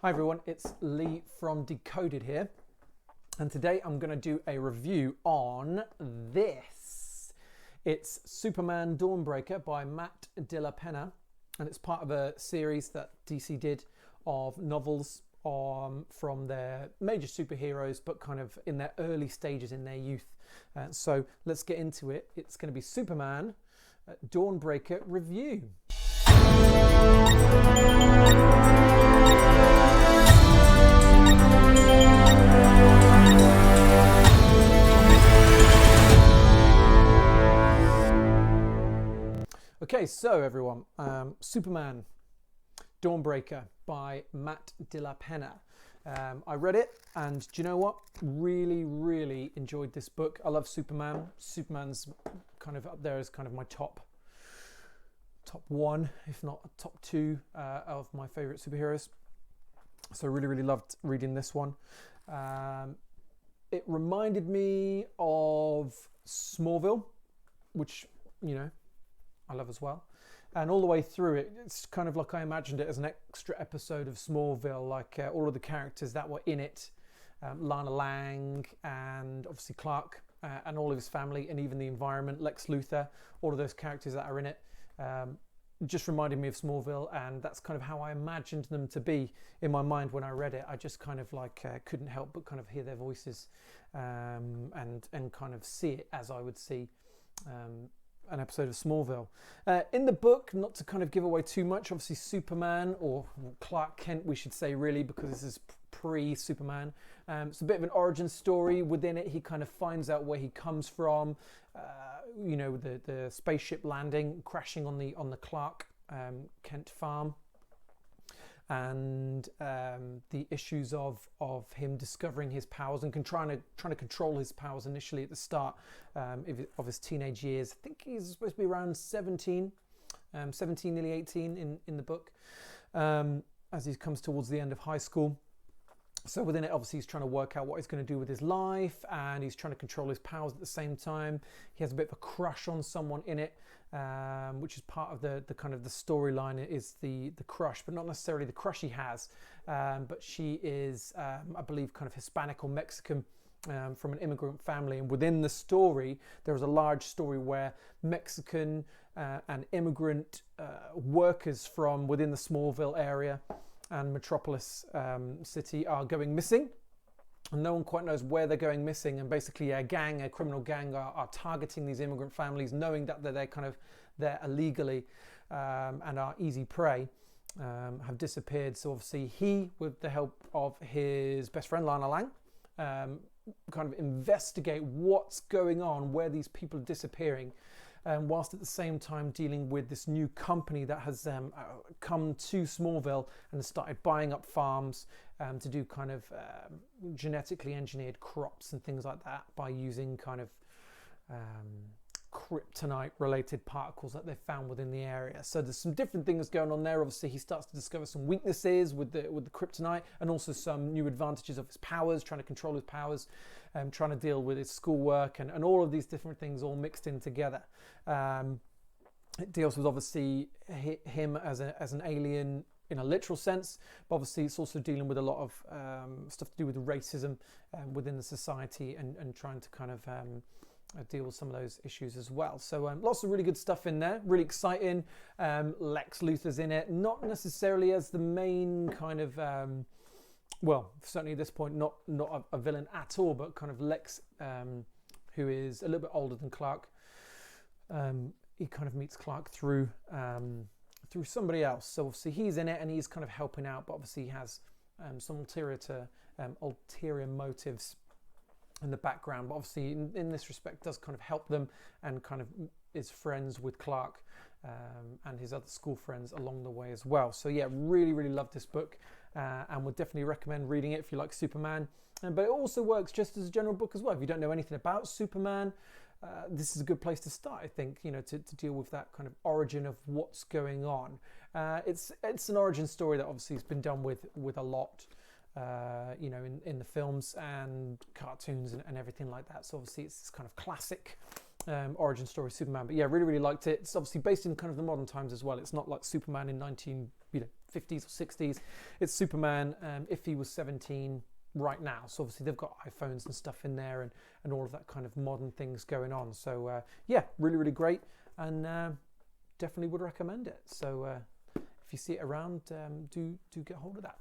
Hi everyone, it's Lee from Decoded here, and today I'm going to do a review on this. It's Superman Dawnbreaker by Matt De La Pena, and it's part of a series that DC did of novels from their major superheroes, but kind of in their early stages in their youth. So let's get into it. It's going to be Superman Dawnbreaker review. Okay, so everyone, Superman Dawnbreaker by Matt De La Pena. I read it, and do you know what? Really enjoyed this book. I love Superman. Superman's kind of up there as kind of my top one, if not top two, of my favorite superheroes. So really loved reading this one. It reminded me of Smallville, which, you know, I love as well. And all the way through it, it's kind of like I imagined it as an extra episode of Smallville, like all of the characters that were in it, Lana Lang and obviously Clark and all of his family, and even the environment, Lex Luthor, all of those characters that are in it. Just reminded me of Smallville, and that's kind of how I imagined them to be in my mind when I read it. I just kind of like couldn't help but kind of hear their voices and kind of see it as I would see an episode of Smallville. In the book, not to kind of give away too much, obviously Superman, or Clark Kent we should say really, because this is pre-Superman. It's a bit of an origin story. Within it, he kind of finds out where he comes from, you know, the spaceship landing, crashing on the Clark Kent farm, and the issues of him discovering his powers and trying to control his powers initially at the start of his teenage years. I think he's supposed to be around 17, nearly 18 in the book, as he comes towards the end of high school. So within it, obviously, he's trying to work out what he's going to do with his life, and he's trying to control his powers at the same time. He has a bit of a crush on someone in it, which is part of the kind of the storyline, is the crush, but not necessarily the crush he has. But she is, I believe, kind of Hispanic or Mexican, from an immigrant family. And within the story, there is a large story where Mexican and immigrant workers from within the Smallville area and Metropolis City are going missing, and no one quite knows where they're going missing. And basically a criminal gang are targeting these immigrant families, knowing that they're kind of there illegally and are easy prey, have disappeared. So obviously he, with the help of his best friend Lana Lang, kind of investigate what's going on, where these people are disappearing, whilst at the same time dealing with this new company that has come to Smallville and has started buying up farms to do kind of genetically engineered crops and things like that by using kind of kryptonite related particles that they found within the area. So there's some different things going on there. Obviously he starts to discover some weaknesses with the kryptonite, and also some new advantages of his powers, trying to control his powers, trying to deal with his schoolwork, and all of these different things all mixed in together. It deals with obviously him as an alien in a literal sense, but obviously it's also dealing with a lot of stuff to do with racism within the society, and trying to kind of deal with some of those issues as well. So lots of really good stuff in there, really exciting. Lex Luthor's in it, not necessarily as the main kind of well, certainly at this point not a villain at all, but kind of Lex, who is a little bit older than Clark. He kind of meets Clark through somebody else. So obviously he's in it and he's kind of helping out, but obviously he has some ulterior motives in the background, but obviously in this respect does kind of help them, and kind of is friends with Clark and his other school friends along the way as well. So yeah, really love this book, and would definitely recommend reading it if you like Superman. But it also works just as a general book as well. If you don't know anything about Superman, this is a good place to start, I think, you know, to deal with that kind of origin of what's going on. It's an origin story that obviously has been done with a lot, you know, in the films and cartoons and everything like that. So obviously it's this kind of classic origin story Superman. But yeah, really liked it. It's obviously based in kind of the modern times as well. It's not like Superman in 1950 50s or 60s. It's Superman if he was 17 right now. So obviously they've got iPhones and stuff in there and all of that kind of modern things going on. So yeah, really, really great, and definitely would recommend it. So if you see it around, do get hold of that.